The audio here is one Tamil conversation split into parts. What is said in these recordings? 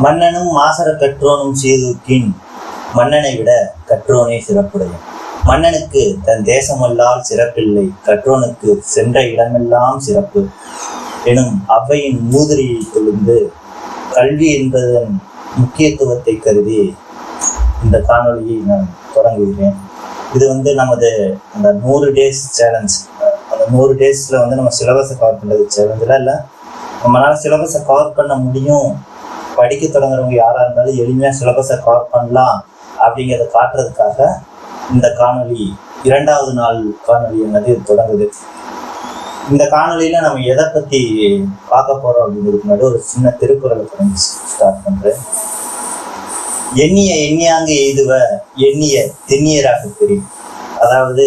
மன்னனும் மாசற கற்றோனும் சீதூக்கின் மன்னனை விட கற்றோனே சிறப்புடையன். மன்னனுக்கு தன் தேசமல்லால் சிறப்பில்லை, கற்றோனுக்கு சென்ற இடமெல்லாம் சிறப்பு எனும் ஔவையின் மூதுரையை கொழுந்து கல்வி என்பதன் முக்கியத்துவத்தை கருதி இந்த காணொலியை நான் தொடங்குகிறேன். இது நமது அந்த 100 டேஸ் சேலஞ்ச். அந்த 100 டேஸ்ல நம்ம சிலபஸை கவர் பண்ணுறது சேலஞ்சில் இல்லை, நம்மளால சிலபஸை கவர் பண்ண முடியும், படிக்க தொடங்குறவங்க யாராக இருந்தாலும் எளிமையாக சிலபஸை கவர் பண்ணலாம் அப்படிங்கிறத காட்டுறதுக்காக இந்த காணொலி 2வது நாள் காணொலி என்னது தொடங்குது. இந்த காணொலியில் நம்ம எதை பற்றி பார்க்க போகிறோம் அப்படிங்கிறதுக்கு முன்னாடி ஒரு சின்ன திருக்குறளை ஸ்டார்ட் பண்ணுறேன். எண்ணிய எண்ணியாங்க எய்துவ எண்ணிய திண்ணியராக தெரியும். அதாவது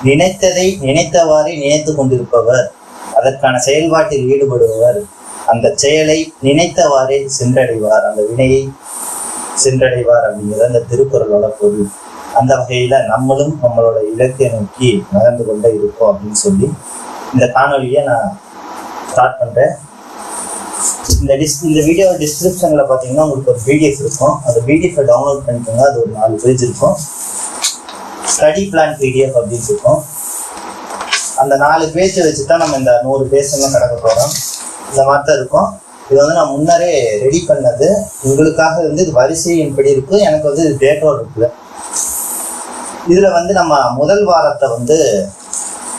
நினைத்ததை நினைத்தவாறே நினைத்து கொண்டிருப்பவர், அதற்கான செயல்பாட்டில் ஈடுபடுபவர், அந்த செயலை நினைத்தவாறே சென்றடைவார், அந்த வினையை சென்றடைவார் அப்படிங்கிறது அந்த திருக்குறளோட பொருள். அந்த வகையில நம்மளும் நம்மளோட இலக்கை நோக்கி நகர்ந்து கொண்டே இருக்கோம் அப்படின்னு சொல்லி இந்த காணொலியை நான் ஸ்டார்ட் பண்றேன். இந்த வீடியோ டிஸ்கிரிப்ஷன்ல பாத்தீங்கன்னா உங்களுக்கு ஒரு பிடிஎஃப் இருக்கும். அந்த பிடிஎஃப் டவுன்லோட் பண்ணிக்கோங்க. அது ஒரு 4 பேஜ் இருக்கும். ஸ்டடி பிளான் பிடிஎஃப் அப்படின்னு இருக்கும். அந்த 4 பேஜை வச்சுதான் நம்ம இந்த 100 பேஜ் எல்லாம் கடக்க போறோம். இந்த மாதிரி தான் இருக்கும். இது நான் முன்னரே ரெடி பண்ணது உங்களுக்காக. இது வரிசையின்படி இருக்கு. எனக்கு இது டேட்டோட இருக்குல்ல. இதுல நம்ம முதல் வாரத்தை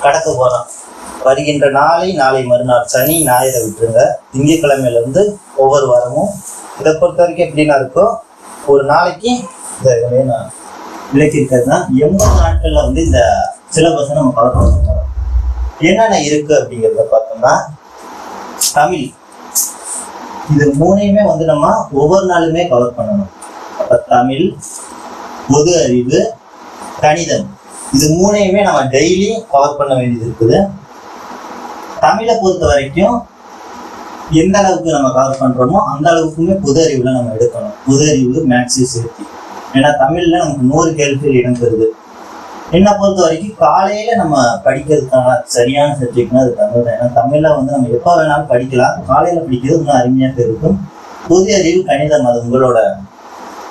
கடக்க போறோம். வருகின்ற நாளை மறுநாள் சனி ஞாயிறை விட்டுருங்க. திங்கட்கிழமையில இருந்து ஒவ்வொரு வாரமும் இதை பொறுத்த வரைக்கும் எப்படின்னா இருக்கும், ஒரு நாளைக்கு இந்த நான் விளக்கியிருக்கிறதுனா 80 நாட்கள்ல இந்த சிலபஸை நம்ம கவர் பண்ண போறோம். என்னென்ன இருக்கு அப்படிங்கிறத பார்த்தோம்னா, தமிழ் இது 3ஐயுமே நம்ம ஒவ்வொரு நாளுமே கவர் பண்ணணும். அப்ப தமிழ், பொது அறிவு, கணிதம், இது 3ஐயுமே நம்ம டெய்லி கவர் பண்ண வேண்டியது இருக்குது. தமிழை பொறுத்த வரைக்கும் எந்த அளவுக்கு நம்ம கவர் பண்றோமோ அந்த அளவுக்குமே பொது அறிவுல நம்ம எடுக்கணும். பொது அறிவு மேக்ஸு சேர்த்தி. ஏன்னா தமிழ்ல நமக்கு 100 கேள்விகள் இடம்பெறுது. என்னை பொறுத்த வரைக்கும் காலையில நம்ம படிக்கிறதுக்கான சரியான சப்ஜெக்ட்னா அது தமிழ் தான். ஏன்னா தமிழ்ல நம்ம எப்போ வேணாலும் படிக்கலாம். காலையில படிக்கிறது இன்னும் அருமையாக இருக்கும். பொது அறிவு, கணிதம் அது உங்களோட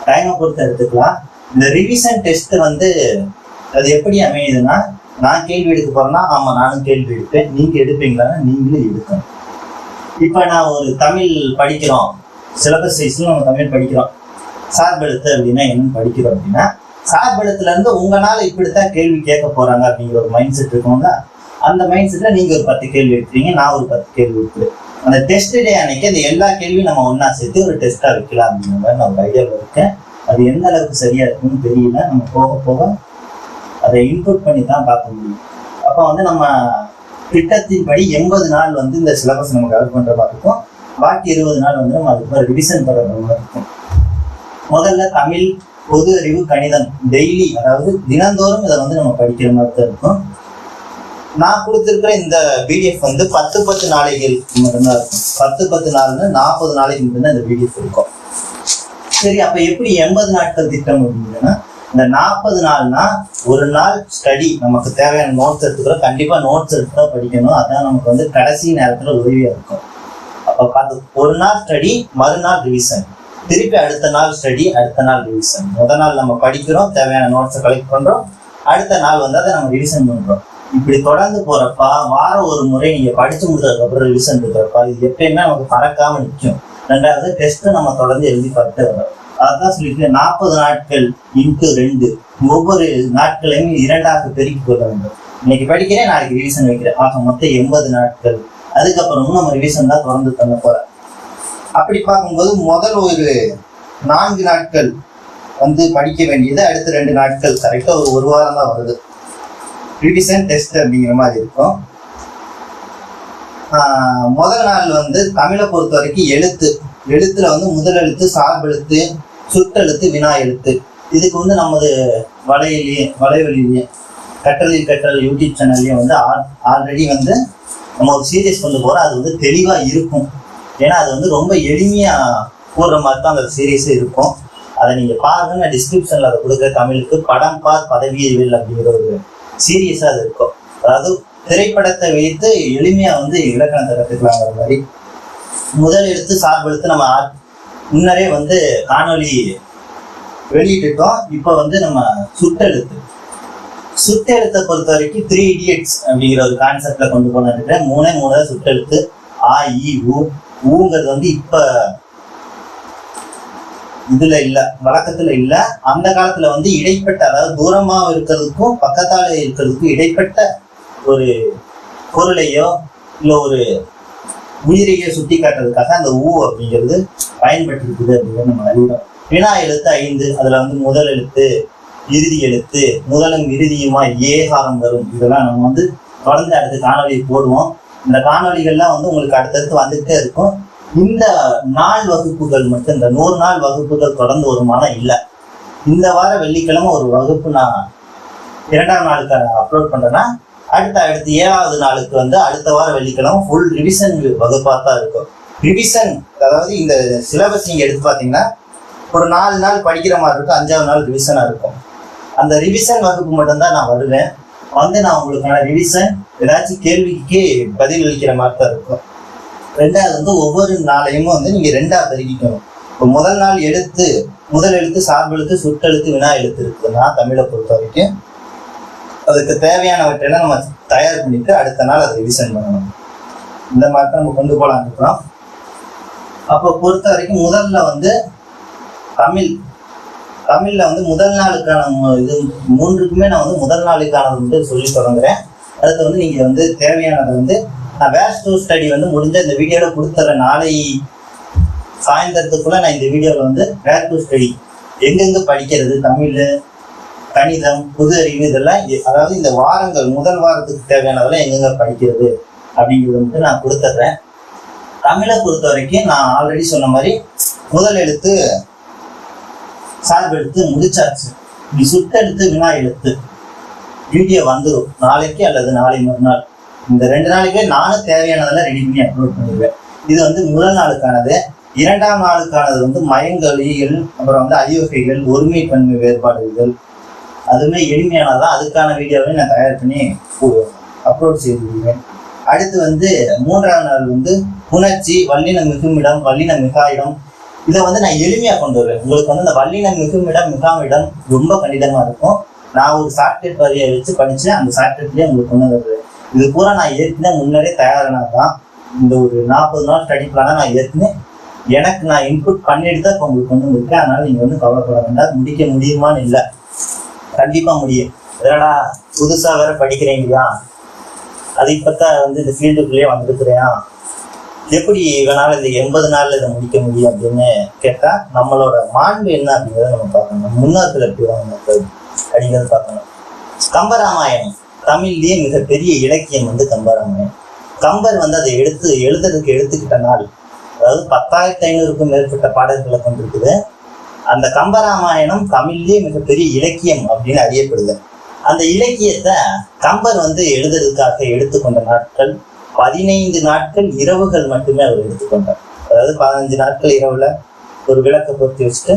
டைமை பொறுத்து எடுத்துக்கலாம். இந்த ரிவிஷன் டெஸ்ட் அது எப்படி அமையுதுன்னா, நான் கேள்வி எடுக்க போறேன்னா ஆமா நானும் கேள்வி எடுப்பேன், நீங்க எடுப்பீங்களான்னா நீங்களும் எடுக்கணும். இப்ப நான் ஒரு தமிழ் படிக்கிறோம், சிலபஸ் சைஸ்ல நம்ம தமிழ் படிக்கிறோம். சார்பெழுத்து அப்படின்னா என்னன்னு படிக்கிறோம் அப்படின்னா, சார்பெழுத்துல இருந்து உங்களால இப்படித்தான் கேள்வி கேட்க போறாங்க அப்படிங்கிற ஒரு மைண்ட் செட் இருக்கும்ல. அந்த மைண்ட் செட்ல நீங்க ஒரு 10 கேள்வி எடுக்கிறீங்க, நான் ஒரு 10 கேள்வி எடுக்கிறேன். அந்த டெஸ்ட் டே அன்னைக்கு அந்த எல்லா கேள்வியும் நம்ம ஒன்னா சேர்த்து ஒரு டெஸ்டா வைக்கலாம் அப்படிங்கிற மாதிரி நான் ஒரு ஐடியாவில் இருக்கேன். அது எந்த அளவுக்கு சரியா இருக்குன்னு தெரியல. நம்ம போக போக அதை இன்புட் பண்ணி தான் பார்க்க முடியும். அப்போ நம்ம திட்டத்தின்படி 80 நாள் இந்த சிலபஸ் நம்ம கவர் பண்ற மாதிரி இருக்கும். பாக்கி 20 நாள் நம்ம அதுக்கு ரிவிஷன் பண்ணுற மாதிரி இருக்கும். முதல்ல தமிழ், பொது அறிவு, கணிதம் டெய்லி, அதாவது தினந்தோறும் இதை நம்ம படிக்கிற மாதிரி தான் இருக்கும். நான் கொடுத்துருக்கிற இந்த பிடிஎஃப் 10 நாளைகளுக்கு மட்டும்தான் இருக்கும். 10 நாள்னு 40 நாளைக்கு மட்டும்தான் இந்த பிடிஎஃப் இருக்கும். சரி, அப்ப எப்படி 80 நாட்கள் திட்டம் அப்படிங்கன்னா, இந்த 40 நாள்னா ஒரு நாள் ஸ்டடி, நமக்கு தேவையான நோட்ஸ் எடுத்துக்கிறோம். கண்டிப்பா நோட்ஸ் எடுத்து தான் படிக்கணும். அதான் நமக்கு கடைசி நேரத்துல உதவியா இருக்கும். அப்ப ஒரு நாள் ஸ்டடி, மறுநாள் ரிவிஷன், திருப்பி அடுத்த நாள் ஸ்டடி, அடுத்த நாள் ரிவிஷன். முதல் நாள் நம்ம படிக்கிறோம், தேவையான நோட்ஸை கலெக்ட் பண்றோம், அடுத்த நாள் அதை நம்ம ரிவிஷன் பண்றோம். இப்படி தொடர்ந்து போறப்ப வாரம் ஒரு முறை நீங்க படிச்சு முடிச்சதுக்கு அப்புறம் ரிவிஷன் இருக்கிறப்ப இது எப்பயுமே நமக்கு பறக்காம நிற்கும். 2வது டெஸ்ட் நம்ம தொடர்ந்து எழுதி பார்த்து வரோம். அதான் சொல்லிட்டு 40 நாட்கள் × 2 ஒவ்வொரு நாட்களையும் 2ஆக பெருக்கி கொள்ள வேண்டும். இன்னைக்கு படிக்கிறேன், நாளைக்கு ரிவிஷன் வைக்கிறேன். ஆக மொத்தம் 80 நாட்கள். அதுக்கப்புறமும் நம்ம ரிவிஷன் தான் தொடர்ந்து பண்ண போறோம். அப்படி பார்க்கும்போது முதல் ஒரு 4 நாட்கள் படிக்க வேண்டியது, அடுத்த 2 நாட்கள் கரெக்டா ஒரு வாரம் தான் வருது. ரிவிஷன் டெஸ்ட் அப்படிங்கிற மாதிரி இருக்கும். முதல் நாள் தமிழை பொறுத்த வரைக்கும் எழுத்துல முதல் எழுத்து, சார்பெழுத்து, சுற்றெழுத்து, வினா எழுத்து. இதுக்கு நமது வலைவெளியிலேயே கற்றல் யூடியூப் சேனல்லையும் ஆல்ரெடி நம்ம ஒரு சீரியஸ் கொண்டு போறோம். அது தெளிவா இருக்கும். ஏன்னா அது ரொம்ப எளிமையா போடுற மாதிரி தான் அந்த சீரியஸே இருக்கும். அதை நீங்க பாருங்க. நான் டிஸ்கிரிப்ஷன்ல அதை கொடுக்குற தமிழுக்கு படம் பார் பதவியல் அப்படிங்கிற ஒரு சீரியஸா அது இருக்கும். அதாவது திரைப்படத்தை வைத்து எளிமையா இலக்கணத்தை கற்றுக்கலாங்கிற மாதிரி. முதல் எழுத்து, சார்பெழுத்து நம்ம முன்னரே வந்து காணொலி வெளியிட்டுட்டோம். இப்போ வந்து நம்ம சுட்டெழுத்தை பொறுத்த வரைக்கும் 3 idiots அப்படிங்கிற ஒரு கான்செப்ட்ல கொண்டு போன இருக்கிறேன். மூணே சுட்டெழுத்து ஆ இ ஊங்கிறது வந்து இப்ப இதுல இல்ல, வழக்கத்துல இல்ல. அந்த காலத்துல வந்து இடைப்பட்ட, அதாவது தூரமா இருக்கிறதுக்கும் பக்கத்தால இருக்கிறதுக்கும் இடைப்பட்ட ஒரு பொருளையோ இல்ல ஒரு உயிரையோ சுட்டி காட்டுறதுக்காக அந்த ஊ அப்படிங்கிறது பயன்பட்டு இருக்குது அப்படிங்கிறது நம்ம அறிவோம். வினா எழுத்து 5, அதுல வந்து முதல் எழுத்து இறுதி எழுத்து, முதலும் இறுதியுமா ஏகாரம் வரும். இதெல்லாம் நம்ம வந்து தொடர்ந்து அடுத்த காணொலி போடுவோம். இந்த காணொலிகள்லாம் வந்து உங்களுக்கு அடுத்தடுத்து வந்துகிட்டே இருக்கும். இந்த நாள் வகுப்புகள் மட்டும், இந்த 100 நாள் வகுப்புகள் தொடர்ந்து ஒரு மாதம் இல்லை. இந்த வார வெள்ளிக்கிழமை ஒரு வகுப்பு நான் 2ஆம் நாளுக்கு அப்லோட் பண்றேன்னா, அடுத்த 7வது நாளுக்கு வந்து அடுத்த வார வெள்ளிக்கிழமை ஃபுல் ரிவிஷன் வகுப்பாக தான் இருக்கும். ரிவிஷன், அதாவது இந்த சிலபஸ் நீங்க எடுத்து பார்த்தீங்கன்னா ஒரு 4 நாள் படிக்கிற மாதிரி இருக்கும், 5ஆவது நாள் ரிவிஷனா இருக்கும். அந்த ரிவிஷன் வகுப்பு மட்டும்தான் நான் வருவேன். வந்து நான் உங்களுக்கான ரிவிஷன் ஏதாச்சும் கேள்விக்கு பதில் அளிக்கிற மாதிரி தான் இருக்கும். 2வது வந்து ஒவ்வொரு நாளையும் வந்து நீங்க 2ஆ பெருக்கிக்கணும். இப்போ முதல் நாள் முதல் எழுத்து சார்பெழுத்து சுட்டெழுத்து வினா எழுத்து இருக்குதுன்னா தமிழை பொறுத்த வரைக்கும் அதுக்கு தேவையானவற்றையெல்லாம் நம்ம தயார் பண்ணிட்டு அடுத்த நாள் அதை ரிவிஷன் பண்ணணும். இந்த மாதிரி தான் நம்ம கொண்டு போகலாம் இருக்கிறோம். அப்போ பொறுத்த வரைக்கும் முதல்ல வந்து தமிழ்ல வந்து முதல் நாளுக்கான இது 3க்குமே நான் வந்து முதல் நாளுக்கானது வந்து சொல்லி தொடங்குறேன். அடுத்து வந்து நீங்க வந்து தேவையானதை வந்து நான் வேர்ஸ் டு ஸ்டடி வந்து முடிஞ்ச இந்த வீடியோவில் கொடுத்துறேன். நாளை சாயந்தரத்துக்குள்ள நான் இந்த வீடியோவில் வந்து வேர் டு ஸ்டடி எங்கெங்க படிக்கிறது, தமிழ், கணிதம், பொது அறிவு, இதெல்லாம் அதாவது இந்த வாரங்கள் முதல் வாரத்துக்கு தேவையானதெல்லாம் எங்கெங்க படிக்கிறது அப்படிங்கிறது வந்து நான் கொடுத்துட்றேன். தமிழை பொறுத்த வரைக்கும் நான் ஆல்ரெடி சொன்ன மாதிரி முதல் எழுத்து சார்பெழுத்து முடிச்சாச்சு. நீ சுட்டெழுத்து வினா எழுத்து வீடியோ வந்துடும் நாளைக்கு அல்லது நாளை மறுநாள். இந்த 2 நாளைக்கே நானும் தேவையானதெல்லாம் ரெடி பண்ணி அப்லோட் பண்ணிடுவேன். இது வந்து முதல் நாளுக்கானது. 2ஆம் நாளுக்கானது வந்து மயங்கொலிகள், அப்புறம் வந்து அறிவகைகள், ஒருமை பன்மை வேறுபாடுகள், அதுவுமே எளிமையானதான். அதுக்கான வீடியோவை நான் தயார் பண்ணி அப்லோட் செய்திருக்கேன். அடுத்து வந்து 3ஆம் நாள் வந்து புணர்ச்சி, வல்லின மிகுமிடம், வல்லின மிகாயிடம். இதை வந்து நான் எளிமையா கொண்டு வருவேன். உங்களுக்கு வந்து இந்த வல்லின மிகுமிடம் மிகாமிடம் ரொம்ப கடினமா இருக்கும். நான் ஒரு சாஃப்ட்வேர் வரியை வச்சு படிச்சு அந்த சாஃப்ட்வேர்லயே உங்களுக்கு கொண்டு வருவேன். இது பூரா நான் ஏற்கனவே முன்னரே தயாரானதான். இந்த ஒரு 40 நாள் ஸ்டடி பிளான நான் ஏற்கனவே எனக்கு நான் இன்புட் பண்ணிட்டு தான் இப்போ உங்களுக்கு கொண்டு வந்திருக்கேன். அதனால நீங்க வந்து கவலைப்பட வேண்டாம். முடிக்க முடியுமான்னு இல்லை, கண்டிப்பா முடியும். இதெல்லாம் புதுசா வேற படிக்கிறீங்களா, அது இப்பதான் வந்து இந்த ஃபீல்டுக்குள்ளேயே வந்துருக்குறியா, எப்படி வேணாலும் இந்த 80 நாள்ல இதை முடிக்க முடியும் அப்படின்னு கேட்டா நம்மளோட மாண்பு என்ன அப்படிங்கிறத நம்ம பார்க்கணும். முன்னோர்கள் எப்படி வாங்க அப்படிங்கிறத பார்க்கணும். கம்பராமாயணம் தமிழ்லயே மிகப்பெரிய இலக்கியம் வந்து கம்பராமாயணம். கம்பர் வந்து அதை எழுதுறதுக்கு எடுத்துக்கிட்ட நாள், அதாவது 10,500க்கும் மேற்பட்ட பாடல்களை கொண்டிருக்குது. அந்த கம்பராமாயணம் தமிழ்லயே மிகப்பெரிய இலக்கியம் அப்படின்னு அறியப்படுது. அந்த இலக்கியத்தை கம்பர் வந்து எழுதுறதுக்காக எடுத்துக்கொண்ட நாட்கள் 15 நாட்கள் இரவுகள் மட்டுமே அவர் எடுத்துக்கொண்டார். அதாவது 15 நாட்கள் இரவுல ஒரு விளக்கை பொருத்தி வச்சுட்டு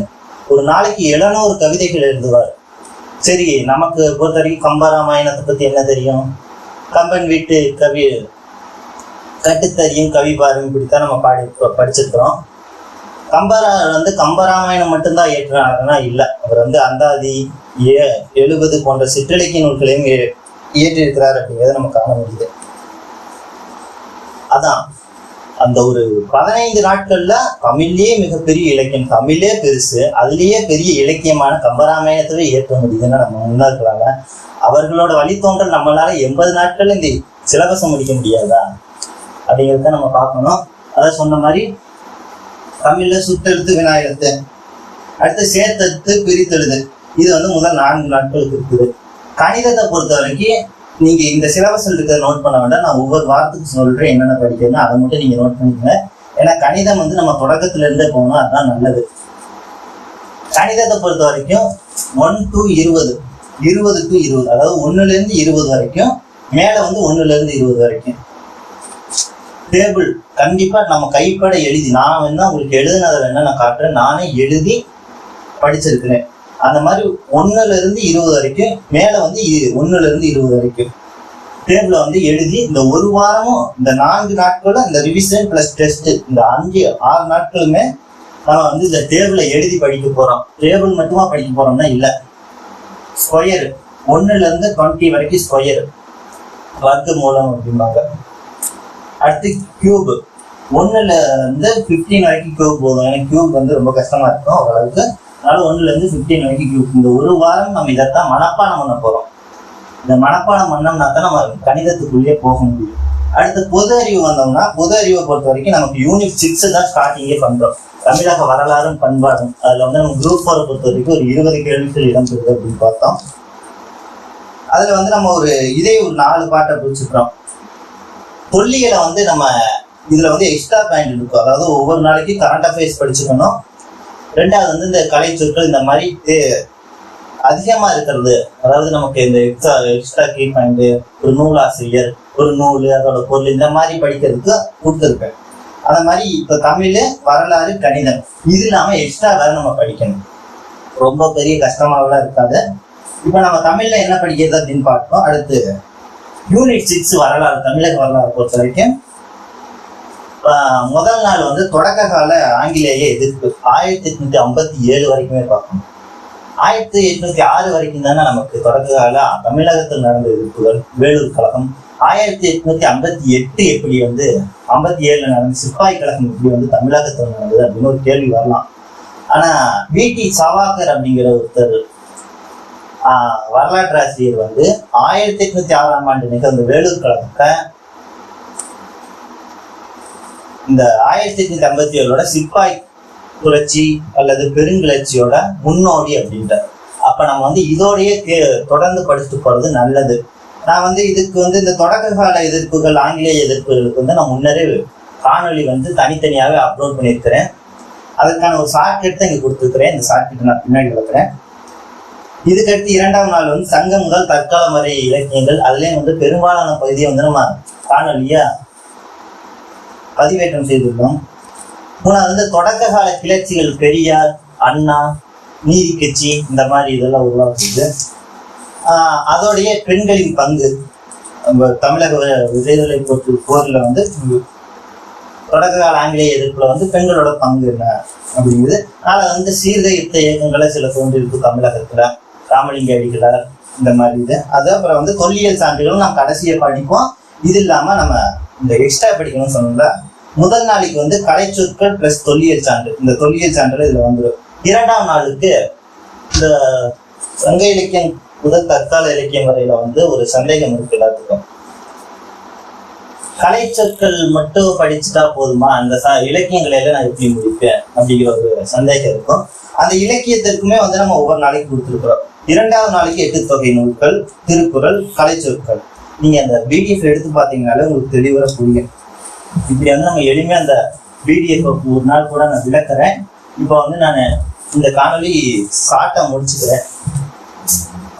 ஒரு நாளைக்கு 700 கவிதைகள் எழுதுவார். சரி, நமக்கு பொறுத்த வரைக்கும் கம்பராமாயணத்தை பத்தி என்ன தெரியும்? கம்பன் வீட்டு கவி கட்டுத்தறியும் கவி பாரும் இப்படித்தான் நம்ம படிச்சிருக்கிறோம். கம்பரார் வந்து கம்பராமாயணம் மட்டும்தான் ஏற்றினாருன்னா இல்லை, அவர் வந்து அந்தாதி 70 போன்ற சிற்றிலக்கிய நூல்களையும் இயற்றியிருக்கிறார் அப்படிங்கிறத நம்ம காண முடியுது. அதான் அந்த ஒரு 15 நாட்கள்ல தமிழ்லயே மிகப்பெரிய இலக்கியம், தமிழே பெருசு, அதுலயே பெரிய இலக்கியமான கம்பராமாயணத்தவே ஏற்ற முடியுதுன்னா நம்ம முன்னோர்களால, அவர்களோட வழித்தோன்றல் நம்மளால 80 நாட்கள்ல இந்த சிலபஸை முடிக்க முடியாதா அப்படிங்கிறத நம்ம பார்க்கணும். அதான் சொன்ன மாதிரி தமிழ்ல சுட்டெழுத்து வினா எழுத்து, அடுத்து சேர்த்தெழுத்து பிரித்தெழுது, இது வந்து முதல் 4 நாட்களுக்கு இருக்குது. கணிதத்தை பொறுத்த வரைக்கும் நீங்க இந்த சிலபஸ்ல இருக்கிறத நோட் பண்ண வேண்டாம். நான் ஒவ்வொரு வாரத்துக்கு சொல்றேன் என்னென்ன படிக்கணும், அதை மட்டும் நீங்க நோட் பண்ணிக்கோங்க. ஏன்னா கணிதம் வந்து நம்ம தொடக்கத்துல இருந்தே போகணும், அதுதான் நல்லது. கணிதத்தை பொறுத்த வரைக்கும் 1 to 20, 20 to 20, அதாவது 1ல இருந்து 20 வரைக்கும், மேல வந்து 1ல இருந்து 20 வரைக்கும் டேபிள் கண்டிப்பா நம்ம கைப்பட எழுதி, நான் வேணா உங்களுக்கு எழுதுனதை வேணா நான் காட்டுறேன், நானே எழுதி படிச்சிருக்கிறேன். அந்த மாதிரி 1ல இருந்து 20 வரைக்கும், மேல வந்து 1ல இருந்து 20 வரைக்கும் டேபிள வந்து எழுதி இந்த ஒரு வாரமும் இந்த 4 நாட்களும் இந்த ரிவிஷன் பிளஸ் டெஸ்ட் இந்த 5-6 நாட்களுமே நம்ம வந்து இந்த டேபிளை எழுதி படிக்க போறோம். டேபிள் மட்டுமா படிக்க போறோம்னா இல்ல, ஸ்கொயர் 1ல இருந்து 20 வரைக்கும் ஸ்கொயர் வர்க்க மூலம் அப்படிம்பாங்க. அடுத்து கியூப் 1ல இருந்து 15 வரைக்கும் கியூப் போதும். ஏன்னா கியூப் வந்து ரொம்ப கஷ்டமா இருக்கும் ஓரளவுக்கு. அதனால 1ல இருந்து 15 வரைக்கும் கியூப். இந்த ஒரு வாரம் நம்ம இதைத்தான் மனப்பாடம் பண்ண போறோம். இந்த மனப்பாடம் பண்ணோம்னா தான் நம்ம கணிதத்துக்குள்ளேயே போக முடியும். அடுத்து பொது அறிவு வந்தோம்னா, பொது அறிவை பொறுத்த வரைக்கும் நமக்கு யூனிட் 6 தான் ஸ்டார்டிங்கே பண்றோம். தமிழக வரலாறும் பண்பாடும். அதுல வந்து நம்ம குரூப் 4 பொறுத்த வரைக்கும் ஒரு 20 கேள்விகள் இடம்பெறுது அப்படின்னு பார்த்தோம். அதுல வந்து நம்ம ஒரு 4 பாட்டை பிடிச்சிக்கிறோம். தொல்லியலை வந்து நம்ம இதுல வந்து எக்ஸ்ட்ரா பாயிண்ட் இருக்கும். அதாவது ஒவ்வொரு நாளைக்கு கரண்ட் அஃபேர்ஸ் படிச்சுக்கணும். 2வது வந்து இந்த கலை சொற்கள் இந்த மாதிரி அதிகமா இருக்கிறது. அதாவது நமக்கு இந்த எக்ஸ்ட்ரா கீ பாயிண்ட், ஒரு நூலாசிரியர், ஒரு நூல், அதோட பொருள், இந்த மாதிரி படிக்கிறதுக்கு கொடுத்துருப்பேன். அந்த மாதிரி இப்ப தமிழ், வரலாறு, கணிதம் இது இல்லாம எக்ஸ்ட்ரா வேற நம்ம படிக்கணும். ரொம்ப பெரிய கஷ்டமாவெல்லாம் இருக்காது. இப்ப நம்ம தமிழ்ல என்ன படிக்கிறது அப்படின்னு பார்த்தோம். அடுத்து யூனிட் 6 வரலாறு, தமிழக வரலாறு பொறுத்த வரைக்கும் முதல் நாள் வந்து தொடக்க கால ஆங்கிலேய எதிர்ப்பு 1857 வரைக்குமே பார்க்கணும். 1806 வரைக்கும் தானே நமக்கு தொடக்க கால தமிழகத்தில் நடந்த எதிர்ப்புகள். வேலூர் கழகம் 1858 எப்படி வந்து 57 நடந்த சிப்பாய் கழகம் எப்படி வந்து தமிழகத்தில் நடந்தது அப்படின்னு ஒரு கேள்வி வரலாம். ஆனா வி.டி. சவாகர் அப்படிங்கிற ஒருத்தர் வரலாற்று ஆசிரியர் வந்து 1806ஆம் ஆண்டு நிகழ்ந்த வேலூர் கழகத்தை இந்த 1857ஓட சிப்பாய் புரட்சி அல்லது பெருங்கிளர்ச்சியோட முன்னோடி அப்படின்றார். அப்ப நம்ம வந்து இதோடயே தொடர்ந்து படிச்சுட்டு போறது நல்லது. நான் வந்து இதுக்கு வந்து இந்த தொடக்க கால எதிர்ப்புகள், ஆங்கிலேய எதிர்ப்புகளுக்கு வந்து நான் முன்னரே காணொலி வந்து தனித்தனியாவே அப்லோட் பண்ணியிருக்கிறேன். அதுக்கான ஒரு ஷார்ட்கட் தான் இங்க கொடுத்துருக்கிறேன். இந்த ஷார்ட்கட் நான் பின்னாடி வளர்க்குறேன். இதுக்கடுத்து 2ஆம் நாள் வந்து சங்கம் முதல் தற்கால வரை இலக்கியங்கள். அதுலயும் வந்து பெரும்பாலான பகுதியை வந்து நம்ம காணொலியா பதிவேற்றம் செய்துள்ளோம். 3வது வந்து தொடக்க கால கிளர்ச்சிகள், பெரியார், அண்ணா, நீதி கட்சி, இந்த மாதிரி இதெல்லாம் உருவாக்குது. அதோடைய பெண்களின் பங்கு, தமிழக விடுதலை போர்ல வந்து தொடக்க கால ஆங்கிலேய எதிர்ப்புல வந்து பெண்களோட பங்கு என்ன அப்படிங்குது. அதனால வந்து சீர்திருத்த இயக்கங்களை சில தோன்றிருக்கு தமிழகத்துல, ராமலிங்க அடிகளார், இந்த மாதிரி இது. அது அப்புறம் வந்து தொல்லியல் சான்றுகளும் நம்ம கடைசியை படிப்போம். இது இல்லாம நம்ம இந்த எக்ஸ்ட்ரா படிக்கணும்னு சொன்னோம்ல, முதல் நாளைக்கு வந்து கலை சொற்கள் பிளஸ் தொல்லியல் சான்று. இந்த தொல்லியல் சான்று இதுல வந்துடும். 2ஆம் நாளுக்கு இந்த சங்க இலக்கியம் முதல் தற்கால இலக்கியம் வரையில வந்து ஒரு சந்தேகம் இருக்கு எல்லாத்துக்கும். கலை சொற்கள் மட்டும் படிச்சுட்டா போதுமா, அந்த இலக்கியங்களை எல்லாம் நான் எப்படி முடிப்பேன் அப்படிங்கிற ஒரு சந்தேகம் இருக்கும். அந்த இலக்கியத்திற்குமே வந்து நம்ம ஒவ்வொரு நாளைக்கு கொடுத்துருக்குறோம். 2வது நாளைக்கு 8 தொகை நூல்கள், திருக்குறள், கலை சொற்கள். நீங்க அந்த பிடிஎஃப் எடுத்து பார்த்தீங்கன்னாலே உங்களுக்கு தெளிவாக புரியும். இப்படி வந்து நம்ம எளிமையா அந்த பிடிஎஃப் ஒரு நாள் கூட நான் விளக்குறேன். இப்போ வந்து நான் இந்த காணொலி ஷார்ட்டா முடிச்சுக்கிறேன்.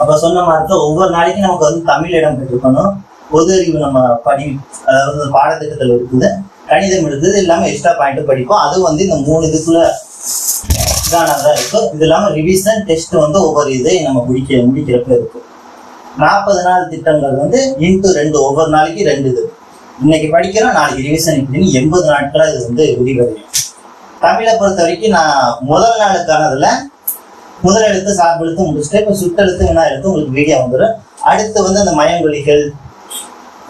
அப்ப சொன்ன மாதிரி ஒவ்வொரு நாளைக்கும் நமக்கு வந்து தமிழ் இடம் பெற்றிருக்கணும். பொது அறிவு நம்ம அதாவது பாடத்திட்டத்தில் இருக்குது, கணிதம் இருக்குது, இல்லாம எக்ஸ்ட்ரா பாயிண்ட் படிப்போம். அது வந்து இந்த 3 இதுக்குள்ள இதானதான் இருக்கும். இது இல்லாம ரிவிஷன் டெஸ்ட் வந்து ஒவ்வொரு இதை நம்ம முடிக்கிறப்ப இருக்கும். 40 நாள் திட்டங்கள் வந்து × 2, ஒவ்வொரு நாளைக்கு 2 இது. இன்னைக்கு படிக்கிறோம், நாளைக்கு ரிவிஷன், இப்படின்னு 80 நாட்களா இது வந்து விரிவடையும். தமிழை பொறுத்த வரைக்கும் நான் முதல் நாளுக்கானதுல முதல் எழுத்து சார்பெழுத்து முடிச்சுட்டு இப்ப சுட்டெழுத்து வினா எழுத்து உங்களுக்கு வீடியோ வந்துடும். அடுத்து வந்து அந்த மயங்கொலிகள்,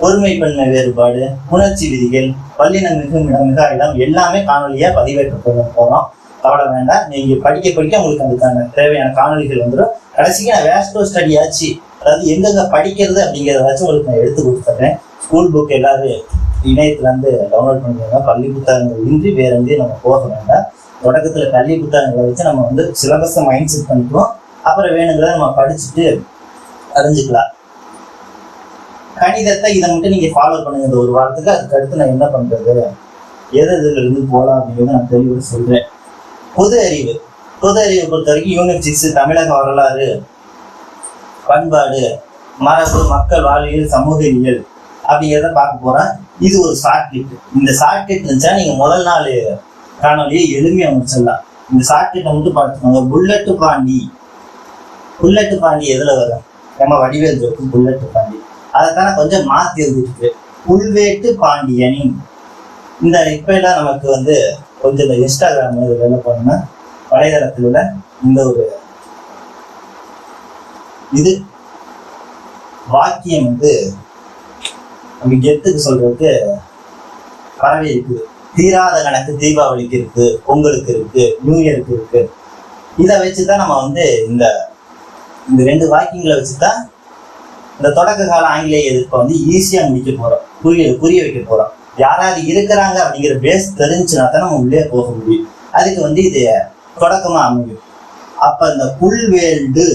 ஒருமைப்பன்மை வேறுபாடு, உணர்ச்சி விதிகள், பல்லினம் மிகும் இடம் மிக இடம் எல்லாமே காணொலியா பதிவேற்ற போறோம். கவலை வேண்டாம். நீங்க படிக்க உங்களுக்கு அதுக்கான தேவையான காணொலிகள் வந்துடும். கடைசிக்கு நான் வேஸ்டோ ஸ்டடி ஆச்சு, அதாவது எங்கெங்க படிக்கிறது அப்படிங்கிறத வச்சு உங்களுக்கு நான் எடுத்து கொடுத்துட்றேன். ஸ்கூல் புக் எல்லாரும் இணையத்துல இருந்து டவுன்லோட் பண்ணிக்கோங்க. பள்ளி புத்தகங்கள் இன்றி வேற எங்கேயும் நம்ம போக வேண்டாம். தொடக்கத்துல பள்ளி புத்தகங்களை வச்சு நம்ம வந்து சிலபஸை மைண்ட் செட் பண்ணிக்குவோம். அப்புறம் வேணுங்கிறத நம்ம படிச்சுட்டு அறிஞ்சுக்கலாம். கணிதத்தை இதை மட்டும் நீங்க ஃபாலோ பண்ணுங்க இந்த ஒரு வாரத்துக்கு. அதுக்கு அடுத்து நான் என்ன பண்றது, எது இதுல இருந்து போகலாம் அப்படிங்கிறத நான் தெளிவாக சொல்றேன். பொது அறிவை பொறுத்த வரைக்கும் யூனிட் 6 தமிழக வரலாறு, பண்பாடு, மரபு, மக்கள் வாழ்வியல், சமூகவியல் அப்படிங்கிறத பார்க்க போறேன். இது ஒரு ஷார்ட்கட். இந்த ஷார்ட்கட் இருந்துச்சா நீங்க முதல் நாள் காணொலியை எளிமையா முடிச்சிடலாம். இந்த ஷார்ட்கட்டை மட்டும் பார்த்துக்கோங்க. புல்லட்டு பாண்டி எதுல வரும், நம்ம வடிவேல் ஜோக்கு புல்லட்டு பாண்டி. அதைத்தானே கொஞ்சம் மாத்தி எழுதிருக்கு, புல்வேட்டு பாண்டியனின். இந்த இப்ப எல்லாம் நமக்கு வந்து கொஞ்சம் இந்த இன்ஸ்டாகிராம் இதுல என்ன பண்ணோம்னா வலைதளத்தில் உள்ள இந்த ஒரு இது வாக்கியம் வந்து அப்படி கெத்துக்கு சொல்றதுக்கு பரவி இருக்குது. தீராத கணக்கு தீபாவளிக்கு இருக்கு, பொங்கலுக்கு இருக்கு, நியூ இயருக்கு இருக்கு. இதை வச்சுதான் நம்ம வந்து இந்த இந்த 2 வாக்கியங்களை வச்சுதான் இந்த தொடக்க கால ஆங்கிலேய எதிர்ப்பை வந்து ஈஸியா முடிக்க போறோம், புரிய வைக்க போறோம். யாராவது இருக்கிறாங்க அப்படிங்கிற பேஸ் தெரிஞ்சுனா தான் நம்ம உள்ளே போக முடியும். அதுக்கு வந்து இது தொடக்கமா அமையும். அப்ப இந்த புல்வேல்டு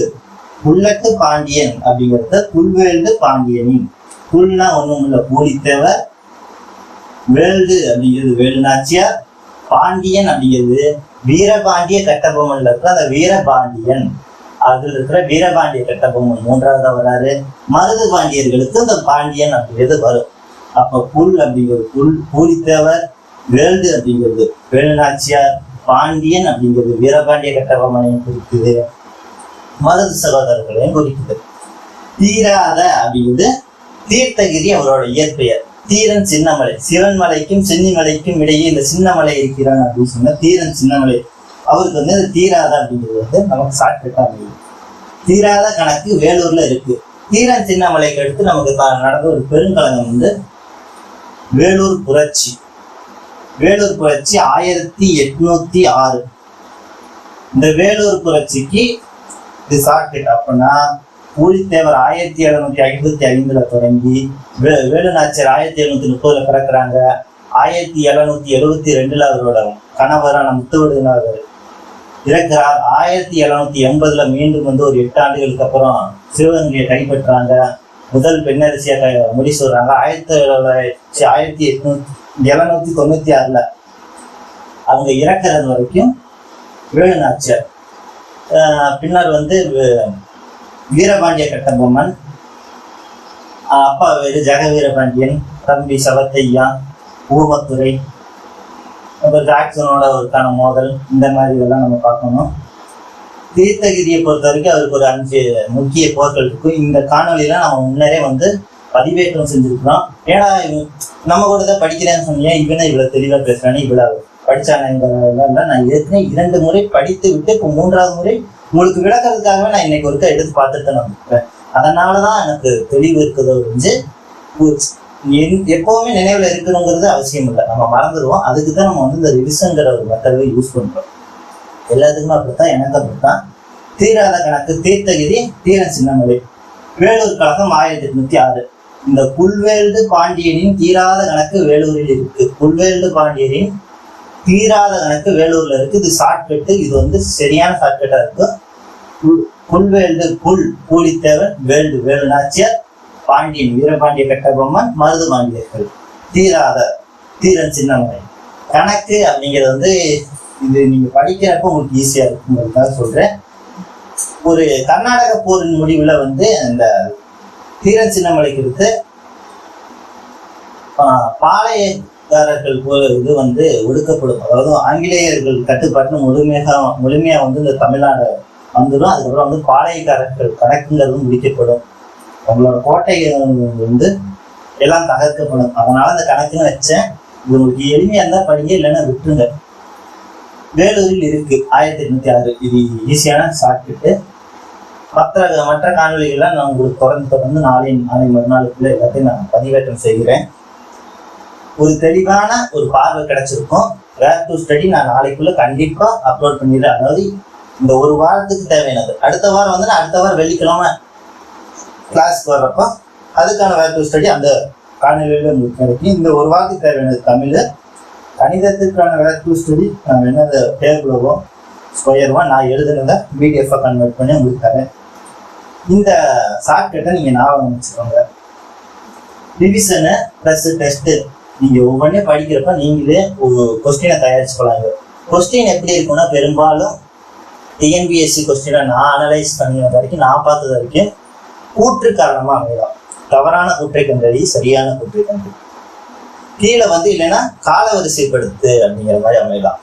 புல்லட்டு பாண்டியன் அப்படிங்கிறத புல்வேல்டு பாண்டியனின், புல்னா ஒண்ணும் இல்ல பூலித்தேவர், வேல்டு அப்படிங்கிறது வேலு நாச்சியார், பாண்டியன் அப்படிங்கிறது வீரபாண்டிய கட்டபொம்மன்ல இருக்கிற அந்த வீரபாண்டியன், அதுல இருக்கிற வீரபாண்டிய கட்டபொம்மன் 3ஆவதா வராரு. மருது பாண்டியர்களுக்கு இந்த பாண்டியன் அப்படிங்கிறது வரும். அப்ப புல் அப்படிங்கிறது புல் பூலித்தேவர், வேல்டு அப்படிங்கிறது வேலு நாச்சியார், பாண்டியன் அப்படிங்கிறது வீரபாண்டிய கட்டபொம்மனையும் குறிக்குது, மருது சகோதரர்களையும் குறிக்குது. தீராத அப்படிங்கிறது தீர்த்தகிரி அவரோட இயற்பெயர். தீரன் சின்னமலை, சிவன்மலைக்கும் சென்னிமலைக்கும் இடையே இந்த சின்னமலை இருக்கிறான் அப்படின்னு சொன்ன தீரன் சின்னமலை. அவருக்கு வந்து இந்த தீராத அப்படிங்கிறது வந்து நமக்கு ஷார்ட்கட்டா அமையும். தீராத கணக்கு வேலூர்ல இருக்கு. தீரன் சின்னமலைக்கு அடுத்து நமக்கு நடந்த ஒரு பெருங்கலகம் வந்து வேலூர் புரட்சி. வேலூர் புரட்சி 1806. இந்த வேலூர் புரட்சிக்கு இது ஷார்ட்கட். அப்படின்னா பூலித்தேவர் 1755 தொடங்கி வேலு நாச்சியார் 1730 பிறக்கிறாங்க. 1772 அவரோட கணவரான முத்துவடுகநாதர் இறக்கிறார். 1780 மீண்டும் வந்து ஒரு 8 ஆண்டுகளுக்கு அப்புறம் சிவகங்கையை கைப்பற்றாங்க. முதல் பெண்ணரசியா முடி சொல்றாங்க. 1796 அவங்க இறக்கிறது வரைக்கும் வேலு நாச்சியார். பின்னர் வந்து வீரபாண்டிய கட்டபொம்மன், அப்பா வேறு ஜெகவீரபாண்டியன், தம்பி சவத்தையா, ஊமத்துறை, அப்புறம் ஜாக்சனோட ஒருக்கான மோதல், இந்த மாதிரி இதெல்லாம் நம்ம பார்க்கணும். தீர்த்தகிரியை பொறுத்த வரைக்கும் அவருக்கு ஒரு 5 முக்கிய போர்கள் இருக்கும். இந்த காணொலியில நம்ம முன்னரே வந்து பதிவேற்றம் செஞ்சிருக்கிறோம். ஏன்னா நம்ம கூட தான் படிக்கிறேன்னு சொன்னீங்க, இவனை இவ்வளவு தெளிவா பேசுறானே, இவ்வளவு படிச்சானு நான் ஏற்கனவே 2 முறை படித்து விட்டு இப்போ 3ஆவது முறை உங்களுக்கு விளக்கிறதுக்காகவே நான் இன்னைக்கு ஒருக்கா எடுத்து பார்த்துட்டு நான் இருப்பேன். அதனாலதான் எனக்கு தெளிவு இருக்குதோ வந்து எப்பவுமே நினைவுல இருக்கணுங்கிறது அவசியம் இல்லை, நம்ம மறந்துடுவோம். அதுக்குதான் நம்ம வந்து இந்த ரிவிஷன்கிற ஒரு மெத்தடை யூஸ் பண்றோம். எல்லாத்துக்குமே அப்படித்தான், எனக்கு அப்படித்தான். தீராத கணக்கு தீர்த்தகிரி தீரன் சின்னமலை. வேலூர் கழகம் 1806. இந்த புல்வேல்டு பாண்டியனின் தீராத கணக்கு வேலூரில் இருக்கு. புல்வேல்டு பாண்டியனின் தீராத கணக்கு வேலூர்ல இருக்கு. இது ஷார்ட்கட்டு, இது வந்து சரியான ஷார்ட்கட்டா இருக்கு. புல்வேல்டு புல் பூலித்தேவன், வேல்டு வேலு நாச்சியார், பாண்டியன் வீரபாண்டிய கட்டபொம்மன், மருது பாண்டியர்கள், தீராத தீரன் சின்னமலை. கணக்கு அப்படிங்கிறது வந்து இது நீங்க படிக்கிறப்ப உங்களுக்கு ஈஸியா இருக்குங்கிறதுக்காக சொல்றேன். ஒரு கர்நாடக போரின் முடிவுல வந்து அந்த தீரன் சின்னமலைக்கு இருக்கு பாளையக்காரர்கள் இது வந்து ஒடுக்கப்படும். அதாவது ஆங்கிலேயர்கள் கட்டுப்பாட்டு முழுமையா வந்து இந்த தமிழ்நாடு வந்துடும். அதுக்கப்புறம் வந்து பாளையக்காரர்கள் கணக்குங்கிறது முடிக்கப்படும். அவங்களோட கோட்டை வந்து எல்லாம் தகர்க்கப்படும். அதனால அந்த கணக்குன்னு வச்சேன். இது உங்களுக்கு எளிமையா இருந்தா படிங்க, இல்லைன்னா விட்டுருங்க. வேலூரில் இருக்கு 1806. இது ஈஸியான ஷார்ட்கட்டு. மற்ற காணொலிகள்லாம் நான் உங்களுக்கு தொடர்ந்து நாளை மறுநாளுக்குள்ள எல்லாத்தையும் நான் பதிவேற்றம் செய்கிறேன். ஒரு தெளிவான ஒரு பார்வை கிடைச்சிருக்கும். வேர் டு ஸ்டடி நான் நாளைக்குள்ள கண்டிப்பா அப்லோட் பண்ணிடுறேன். அதாவது இந்த ஒரு வாரத்துக்கு தேவையானது. அடுத்த வாரம் வந்து நான் அடுத்த வாரம் வெள்ளிக்கிழமை கிளாஸ்க்கு வர்றப்போ அதுக்கான வேர் டு ஸ்டடி அந்த காணொலியில உங்களுக்கு கிடைக்கும். இந்த ஒரு வாரத்துக்கு தேவையானது தமிழ், கணிதத்துக்கான வேர் டு ஸ்டடி நான் என்ன டேபிளவோ ஸ்கொயர்வோ நான் எழுதுனதை பிடிஎஃப் கன்வெர்ட் பண்ணி உங்களுக்கு தரேன். இந்த ஷார்ட்கட்டை நீங்க ஞாபகம் வச்சுக்கோங்க. ரிவிஷனு ப்ளஸ் டெஸ்ட்டு நீங்க ஒவ்வொன்றே படிக்கிறப்ப நீங்களே ஒரு கொஸ்டினை தயாரிச்சுக்கலாங்க. கொஸ்டின் எப்படி இருக்குன்னா பெரும்பாலும் டிஎன்பிஎஸ்சி கொஸ்டினை நான் அனலைஸ் பண்ணினது வரைக்கும், நான் பார்த்தது வரைக்கும் கூற்று காரணமா அமையலாம். தவறான கூற்றை கண்டறி, சரியான கூற்றை கண்டறி. கீழே வந்து இல்லைன்னா கால வரிசைப்படுத்து அப்படிங்கிற மாதிரி அமையலாம்.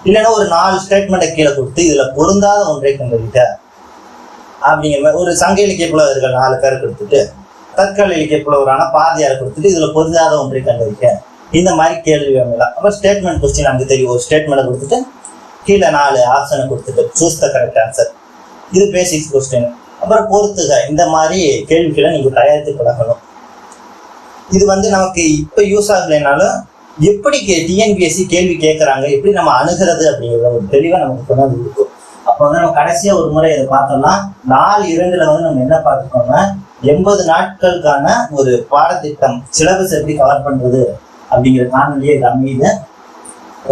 இல்லைன்னா ஒரு 4 ஸ்டேட்மெண்ட்டை கீழே கொடுத்து இதுல பொருந்தாத ஒன்றை கண்டறிட்ட அப்படிங்கிற மாதிரி. ஒரு சங்க இலக்கிய புலவர்கள் 4 பேரை கொடுத்துட்டு தற்கால இலக்கிய புலவரான பாரதியாரை கொடுத்துட்டு இதுல பொருந்தாத ஒன்றை கண்டறிக்க, இந்த மாதிரி கேள்வி அமையலாம். அப்புறம் ஸ்டேட்மெண்ட் கொஸ்டின் நமக்கு தெரியும். ஒரு ஸ்டேட்மெண்ட்டை கொடுத்துட்டு கீழே 4 ஆப்ஷனை கொடுத்துட்டு சூஸ் த கரெக்ட் ஆன்சர். இது பேசிக்ஸ் கொஸ்டின். அப்புறம் பொறுத்துக. இந்த மாதிரி கேள்விகளை நீங்கள் தயாரித்து பழகணும். இது நமக்கு இப்போ யூஸ் ஆகலைனாலும் எப்படி டிஎன்பிஎஸ்சி கேள்வி கேட்குறாங்க, எப்படி நம்ம அணுகிறது அப்படிங்கிற ஒரு தெளிவாக நமக்கு கொண்டாந்து இருக்கும். அப்போ நம்ம கடைசியாக ஒரு முறை இதை பார்த்தோம்னா 4.2 நம்ம என்ன பார்த்துக்கோம்னா 80 நாட்களுக்கான ஒரு பாடத்திட்டம் சிலபஸ் எப்படி கவர் பண்ணுறது அப்படிங்கிற காணொலியே இது அமையுது.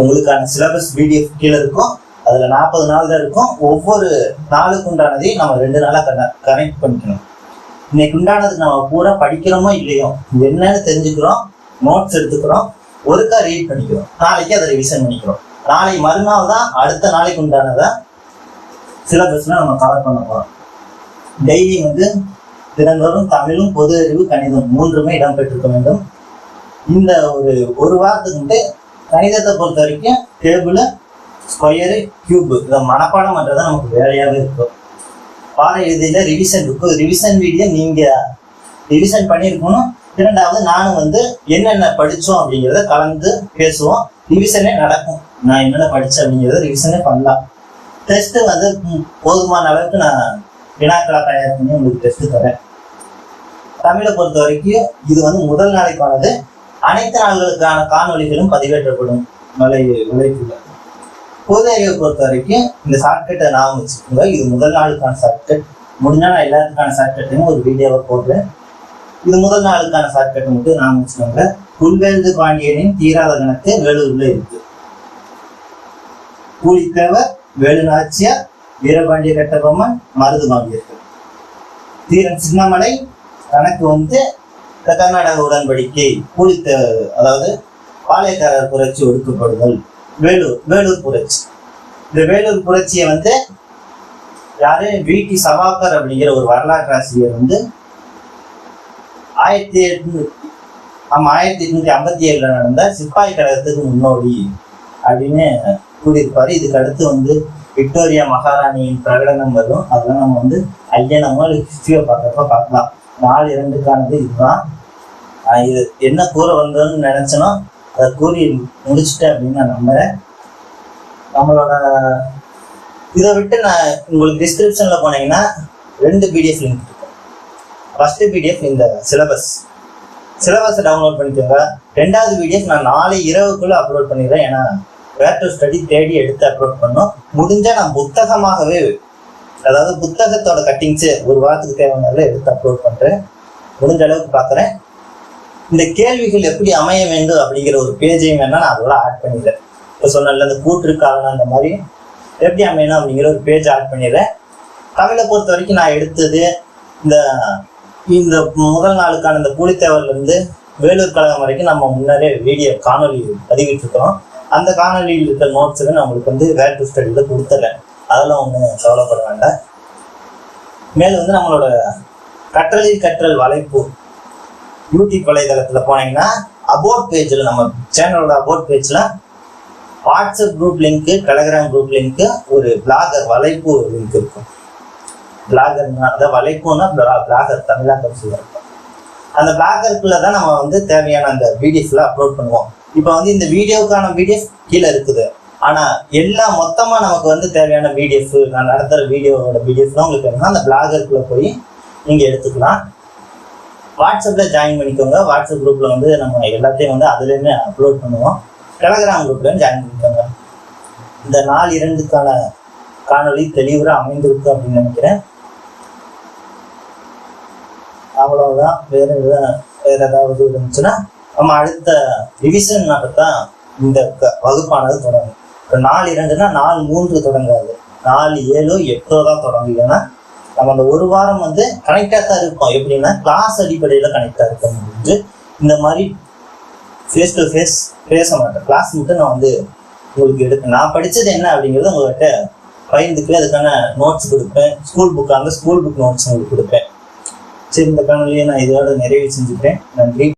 உங்களுக்கான சிலபஸ் பிடிஎஃப் கீழே இருக்கும். அதில் 40 நாள் தான் இருக்கும். ஒவ்வொரு நாளுக்கு உண்டானதையும் நம்ம 2 நாளாக கனெக்ட் பண்ணிக்கணும். இன்னைக்கு உண்டானதுக்கு நம்ம பூரா படிக்கிறோமோ இல்லையோ, என்னன்னு தெரிஞ்சுக்கிறோம், நோட்ஸ் எடுத்துக்கிறோம், ஒருக்கா ரீட் பண்ணிக்கிறோம், நாளைக்கு அதை ரிவிஷன் பண்ணிக்கிறோம். நாளை மறுநாள் தான் அடுத்த நாளைக்கு உண்டானதை சிலபஸ்ல நம்ம கவர் பண்ண போகிறோம். டெய்லி தினந்தோறும் தமிழும் பொது அறிவு கணிதம் 3மே இடம்பெற்றிருக்க வேண்டும். இந்த ஒரு வாரத்துக்கு கணிதத்தை பொறுத்த வரைக்கும் டேபிள், ஸ்கொயரு, கியூப் இதை மனப்பாடம் பண்ணுறதா நமக்கு வேலையாகவே இருக்கும். பாட எழுதியில ரிவிஷன் இருக்கும். ரிவிஷன் வீடியோ நீங்கள் ரிவிஷன் பண்ணியிருக்கணும். 2வது நானும் என்னென்ன படித்தோம் அப்படிங்கிறத கலந்து பேசுவோம். ரிவிஷனே நடக்கும். நான் என்னென்ன படித்தேன் அப்படிங்கிறத ரிவிஷனே பண்ணலாம். டெஸ்ட்டு போதுமான அளவுக்கு நான் வினாக்களாக தயார் பண்ணி உங்களுக்கு டெஸ்ட்டு தரேன். தமிழை பொறுத்த வரைக்கும் இது முதல் நாளைக்கானது. அனைத்து நாள்களுக்கான காணொலிகளும் பதிவேற்றப்படும் விளைவுல. பொது அறிவை பொறுத்த வரைக்கும் இந்த ஷார்ட்கட்டை நான் வச்சுக்கோங்க. இது முதல் நாளுக்கான ஷார்ட்கட். முடிஞ்சால் நான் எல்லாத்துக்கான ஷார்ட்கட்டையும் ஒரு வீடியோவை போடுறேன். இது முதல் நாளுக்கான ஷார்ட்கட்டை மட்டும் நான் வச்சுக்கோங்க. புல்வேல்து பாண்டியனின் தீராத கணக்கு வேலூர்ல இருக்கு. பூலித்தேவர், வேலுநாச்சியார், வீரபாண்டிய கட்டபொம்மன், மருது பாண்டியர்கள். தீரன் சின்னமலை கணக்கு கர்நாடக உடன்படிக்கை, பூலித்தேவர் அதாவது பாளையக்காரர் புரட்சி ஒடுக்கப்படுதல், வேலூர் புரட்சி. இந்த வேலூர் புரட்சியை யாரு வி.டி. சவாக்கர் அப்படிங்கிற ஒரு வரலாற்று ஆசிரியர் 1857 நடந்த சிப்பாய் கழகத்துக்கு முன்னோடி அப்படின்னு கூறியிருப்பாரு. இதுக்கு அடுத்து விக்டோரியா மகாராணியின் பிரகடனம் வரும். அதெல்லாம் நம்ம ஐயனமோ ஹிஸ்டரியோ பார்க்குறப்ப பார்க்கலாம். 4.2க்கானது இதுதான். இது என்ன கூற வந்தோன்னு நினைச்சனோ அதை கூறி முடிச்சுட்டேன் அப்படின்னு நான் நம்புறேன். நம்மளோட இதை விட்டு நான் உங்களுக்கு டிஸ்கிரிப்ஷன்ல போனீங்கன்னா 2 பிடிஎஃப் லிங்க் இருக்கும். ஃபர்ஸ்ட் பிடிஎஃப் இந்த சிலபஸை டவுன்லோட் பண்ணிக்கோங்க. 2வது பிடிஎஃப் நான் நாளை இரவுக்குள்ள அப்லோட் பண்ணிடுறேன். ஏன்னா வேர் டு ஸ்டடி தேடி எடுத்து அப்லோட் பண்ணோம். முடிஞ்சால் நான் புத்தகமாகவே, அதாவது புத்தகத்தோட கட்டிங்ஸு ஒரு வாரத்துக்கு தேவையான எடுத்து அப்லோட் பண்ணுறேன். முடிஞ்ச அளவுக்கு பார்க்குறேன். இந்த கேள்விகள் எப்படி அமைய வேண்டும் அப்படிங்கிற ஒரு பேஜையும் வேணா நான் அதோட ஆட் பண்ணிடுறேன். இப்போ சொன்னல இந்த கூற்று காரணம் அந்த மாதிரி எப்படி அமையணும் அப்படிங்கிற ஒரு பேஜ் ஆட் பண்ணிடுறேன். தமிழை பொறுத்த வரைக்கும் நான் எடுத்தது இந்த முதல் நாளுக்கான இந்த பூலித்தேவர்லேருந்து வேலூர் கழகம் வரைக்கும் நம்ம முன்னாலே வீடியோ காணொலி பதிவிட்டிருக்கிறோம். அந்த காணொலியில் இருக்கிற நோட்ஸுக்கு நான் உங்களுக்கு வேர் டு ஸ்டடியில் கொடுத்துறேன். அதெல்லாம் ஒன்றும் கவலைப்பட வேண்டாம். மேலும் நம்மளோட கற்றல் வலைப்பு யூடியூப் வலைதளத்தில் போனீங்கன்னா அபோட் பேஜில், நம்ம சேனலோட அபோட் பேஜில் WhatsApp group link, Telegram group link, ஒரு பிளாகர் வலைப்பு லிங்க் இருக்கும். பிளாகர்னா அதாவது வலைப்புன்னா பிளாகர் தமிழாக்கம் சொல்லியிருக்கோம். அந்த பிளாகருக்குள்ள தான் நம்ம தேவையான அந்த பிடிஎஃப்ல அப்லோட் பண்ணுவோம். இப்போ இந்த வீடியோக்கான பிடிஎஃப் கீழே இருக்குது. ஆனால் எல்லாம் மொத்தமாக நமக்கு தேவையான பிடிஎஃப், நான் நடத்துகிற வீடியோவோட பிடிஎஃப்லாம் உங்களுக்கு வேணும்னா அந்த பிளாகருக்குள்ளே போய் நீங்கள் எடுத்துக்கலாம். வாட்ஸ்அப்பில் ஜாயின் பண்ணிக்கோங்க. வாட்ஸ்அப் குரூப்பில் நம்ம எல்லாத்தையும் அதுலேயுமே அப்லோட் பண்ணுவோம். டெலகிராம் குரூப்லையும் ஜாயின் பண்ணிக்கோங்க. இந்த 4.2க்கான காணொலி தெளிவாக அமைந்திருக்கு அப்படின்னு நினைக்கிறேன். அவ்வளவுதான். வேற ஏதாவது இருந்துச்சுன்னா நம்ம அடுத்த ரிவிஷன் தான் இந்த வகுப்பானது தொடங்கும். இப்போ 4.2னா 4.3 தொடங்காது, 4.7 8 தான் தொடங்கும். ஏன்னா நம்ம அந்த ஒரு வாரம் கனெக்டாக தான் இருக்கும். எப்படின்னா கிளாஸ் அடிப்படையில் கனெக்டாக இருக்க முடிஞ்சு இந்த மாதிரி ஃபேஸ் டு ஃபேஸ் பேச மாட்டேன். கிளாஸ் மட்டும் நான் உங்களுக்கு எடுப்பேன். நான் படித்தது என்ன அப்படிங்கிறது உங்கள்கிட்ட பகிர்ந்துக்கு அதுக்கான நோட்ஸ் கொடுப்பேன். ஸ்கூல் புக்காக ஸ்கூல் புக் நோட்ஸ் உங்களுக்கு கொடுப்பேன். சரி, இந்த காணொலியை நான் இதோட நிறைவு செஞ்சுக்கிறேன். நன்றி.